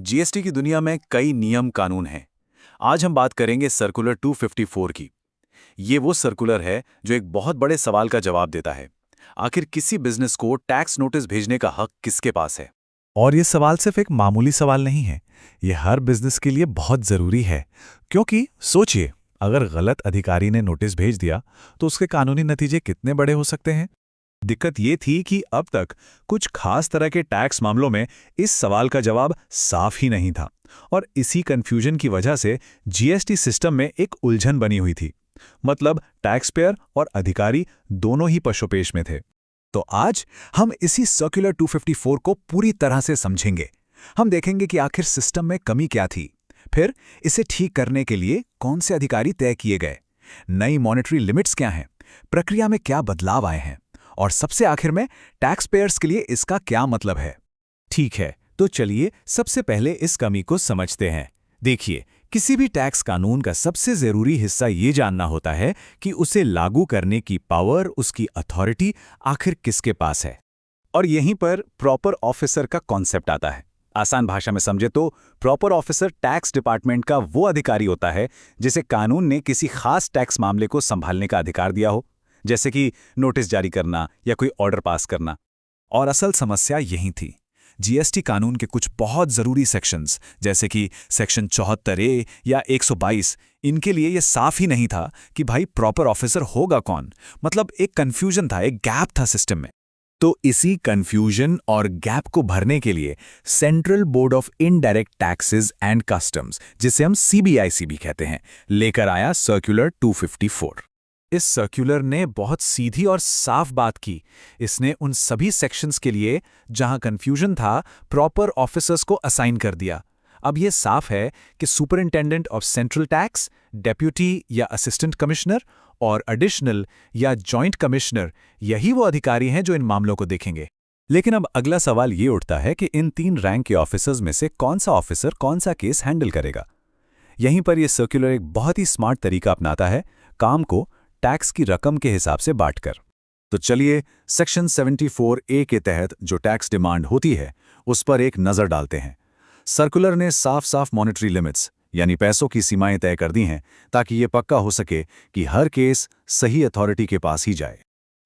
GST की दुनिया में कई नियम कानून हैं। आज हम बात करेंगे सर्कुलर 254 की। ये वो सर्कुलर है जो एक बहुत बड़े सवाल का जवाब देता है। आखिर किसी बिजनेस को टैक्स नोटिस भेजने का हक किसके पास है? और ये सवाल सिर्फ एक मामूली सवाल नहीं है। ये हर बिजनेस के लिए बहुत ज़रूरी है। क्योंकि सोचिए, अगर गलत अधिकारी ने नोटिस भेज दिया तो उसके कानूनी नतीजे कितने बड़े हो सकते हैं। दिक्कत ये थी कि अब तक कुछ खास तरह के टैक्स मामलों में इस सवाल का जवाब साफ ही नहीं था। और इसी कंफ्यूजन की वजह से जीएसटी सिस्टम में एक उलझन बनी हुई थी। मतलब टैक्स पेयर और अधिकारी दोनों ही पशोपेश में थे। तो आज हम इसी सर्कुलर 254 को पूरी तरह से समझेंगे। हम देखेंगे कि आखिर सिस्टम में कमी क्या थी, फिर इसे ठीक करने के लिए कौन से अधिकारी तय किए गए, नई मॉनेटरी लिमिट्स क्या हैं, प्रक्रिया में क्या बदलाव आए हैं, और सबसे आखिर में टैक्स पेयर्स के लिए इसका क्या मतलब है। ठीक है, तो चलिए सबसे पहले इस कमी को समझते हैं। देखिए, किसी भी टैक्स कानून का सबसे ज़रूरी हिस्सा ये जानना होता है कि उसे लागू करने की पावर, उसकी अथॉरिटी आखिर किसके पास है। और यहीं पर प्रॉपर ऑफिसर का कॉन्सेप्ट आता है। आसान भाषा में समझे तो प्रॉपर ऑफिसर टैक्स डिपार्टमेंट का वो अधिकारी होता है जिसे कानून ने किसी खास टैक्स मामले को संभालने का अधिकार दिया हो, जैसे कि नोटिस जारी करना या कोई ऑर्डर पास करना। और असल समस्या यही थी। जीएसटी कानून के कुछ बहुत ज़रूरी सेक्शंस, जैसे कि सेक्शन 74A या 122, इनके लिए यह साफ ही नहीं था कि भाई प्रॉपर ऑफिसर होगा कौन। मतलब एक कन्फ्यूजन था, एक गैप था सिस्टम में। तो इसी कन्फ्यूजन और गैप को भरने के लिए central board of indirect taxes and customs, जिसे हम सीबीआईसी भी कहते हैं, लेकर आया सर्कुलर 254। इस सर्कुलर ने बहुत सीधी और साफ बात की। इसने उन सभी सेक्शंस के लिए जहां कंफ्यूजन था, प्रॉपर ऑफिसर्स को असाइन कर दिया। अब यह साफ है कि superintendent of central tax, deputy या असिस्टेंट कमिश्नर और एडिशनल या जॉइंट कमिश्नर, यही वो अधिकारी हैं जो इन मामलों को देखेंगे। लेकिन अब अगला सवाल ये उठता है कि इन 3 रैंक के ऑफिसर्स में से कौन सा ऑफिसर कौन सा केस हैंडल करेगा। यहीं पर यह सर्कुलर एक बहुत ही स्मार्ट तरीका अपनाता है, काम को टैक्स की रकम के हिसाब से बांटकर। तो चलिए सेक्शन 74A के तहत जो टैक्स डिमांड होती है उस पर एक नज़र डालते हैं। सर्कुलर ने साफ साफ मॉनेटरी लिमिट्स यानी पैसों की सीमाएं तय कर दी हैं ताकि ये पक्का हो सके कि हर केस सही अथॉरिटी के पास ही जाए।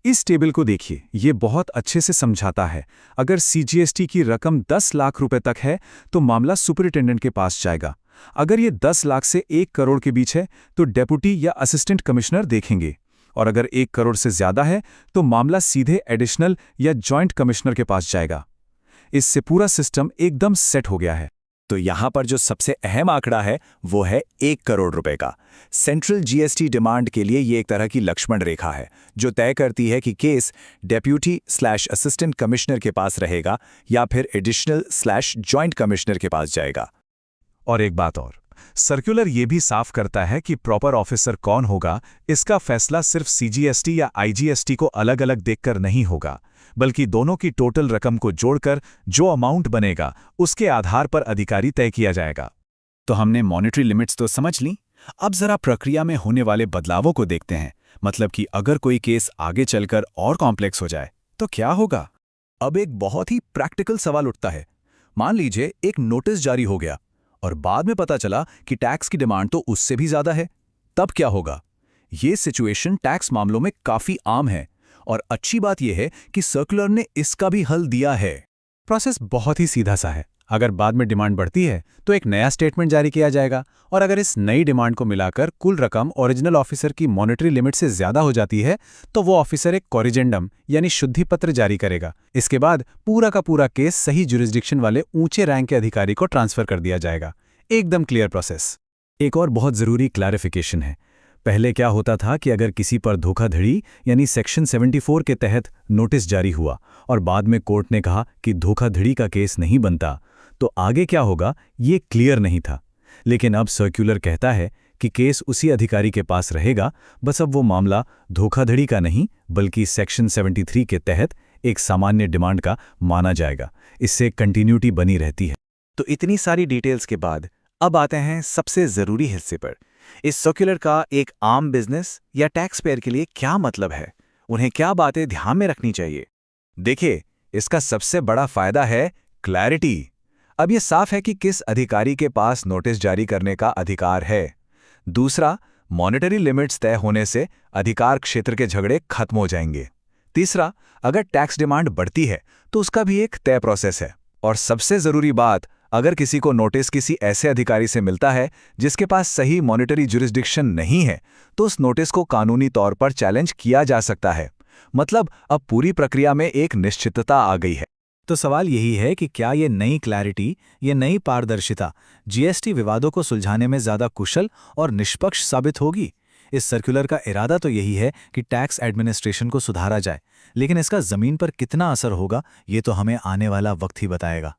इस टेबल को देखिए, ये बहुत अच्छे से समझाता है। अगर सीजीएसटी की रकम 10 लाख रुपए तक है तो मामला सुपरिटेंडेंट के पास जाएगा। अगर ये 10 लाख से 1 करोड़ के बीच है तो डेप्यूटी या असिस्टेंट कमिश्नर देखेंगे। और अगर 1 करोड़ से ज्यादा है तो मामला सीधे एडिशनल या जॉइंट कमिश्नर के पास जाएगा। इससे पूरा सिस्टम एकदम सेट हो गया है। तो यहां पर जो सबसे अहम आंकड़ा है वो है 1 करोड़ रुपए का। सेंट्रल जीएसटी डिमांड के लिए ये एक तरह की लक्ष्मण रेखा है जो तय करती है कि केस डेप्यूटी/असिस्टेंट कमिश्नर के पास रहेगा या फिर एडिशनल/जॉइंट कमिश्नर के पास जाएगा। और एक बात और, सर्कुलर ये भी साफ करता है कि प्रॉपर ऑफिसर कौन होगा, इसका फैसला सिर्फ सीजीएसटी या आईजीएसटी को अलग अलग देखकर नहीं होगा, बल्कि दोनों की टोटल रकम को जोड़कर जो अमाउंट बनेगा उसके आधार पर अधिकारी तय किया जाएगा। तो हमने मॉनेटरी लिमिट्स तो समझ ली, अब जरा प्रक्रिया में होने वाले बदलावों को देखते हैं। मतलब कि अगर कोई केस आगे चलकर और कॉम्प्लेक्स हो जाए तो क्या होगा। अब एक बहुत ही प्रैक्टिकल सवाल उठता है। मान लीजिए एक नोटिस जारी हो गया और बाद में पता चला कि टैक्स की डिमांड तो उससे भी ज्यादा है, तब क्या होगा। ये सिचुएशन टैक्स मामलों में काफी आम है और अच्छी बात यह है कि सर्कुलर ने इसका भी हल दिया है। प्रोसेस बहुत ही सीधा सा है। अगर बाद में डिमांड बढ़ती है तो एक नया स्टेटमेंट जारी किया जाएगा और अगर इस नई डिमांड को मिलाकर कुल रकम ओरिजिनल ऑफिसर की मॉनेटरी लिमिट से ज्यादा हो जाती है तो वो ऑफिसर एक कॉरिजेंडम यानी शुद्धि पत्र जारी करेगा। इसके बाद पूरा का पूरा केस सही जुरिस्डिक्शन वाले ऊंचे रैंक के अधिकारी को ट्रांसफर कर दिया जाएगा। एकदम क्लियर प्रोसेस। एक और बहुत जरूरी क्लैरिफिकेशन है। पहले क्या होता था कि अगर किसी पर धोखाधड़ी यानी सेक्शन 74 के तहत नोटिस जारी हुआ और बाद में कोर्ट ने कहा कि धोखाधड़ी का केस नहीं बनता, तो आगे क्या होगा ये क्लियर नहीं था। लेकिन अब सर्कुलर कहता है कि केस उसी अधिकारी के पास रहेगा, बस अब वो मामला धोखाधड़ी का नहीं बल्कि सेक्शन 73 के तहत एक सामान्य डिमांड का माना जाएगा। इससे कंटिन्यूटी बनी रहती है। तो इतनी सारी डिटेल्स के बाद अब आते हैं सबसे ज़रूरी हिस्से पर। इस सर्कुलर का एक आम बिजनेस या टैक्स पेयर के लिए क्या मतलब है, उन्हें क्या बातें ध्यान में रखनी चाहिए। देखिए, इसका सबसे बड़ा फायदा है क्लैरिटी। अब ये साफ है कि किस अधिकारी के पास नोटिस जारी करने का अधिकार है। दूसरा, मॉनेटरी लिमिट्स तय होने से अधिकार क्षेत्र के झगड़े खत्म हो जाएंगे। तीसरा, अगर टैक्स डिमांड बढ़ती है तो उसका भी एक तय प्रोसेस है। और सबसे जरूरी बात, अगर किसी को नोटिस किसी ऐसे अधिकारी से मिलता है जिसके पास सही मॉनेटरी जुरिस्डिक्शन नहीं है, तो उस नोटिस को कानूनी तौर पर चैलेंज किया जा सकता है। मतलब अब पूरी प्रक्रिया में एक निश्चितता आ गई है। तो सवाल यही है कि क्या ये नई क्लैरिटी, ये नई पारदर्शिता जीएसटी विवादों को सुलझाने में ज़्यादा कुशल और निष्पक्ष साबित होगी? इस सर्कुलर का इरादा तो यही है कि टैक्स एडमिनिस्ट्रेशन को सुधारा जाए, लेकिन इसका ज़मीन पर कितना असर होगा, ये तो हमें आने वाला वक्त ही बताएगा।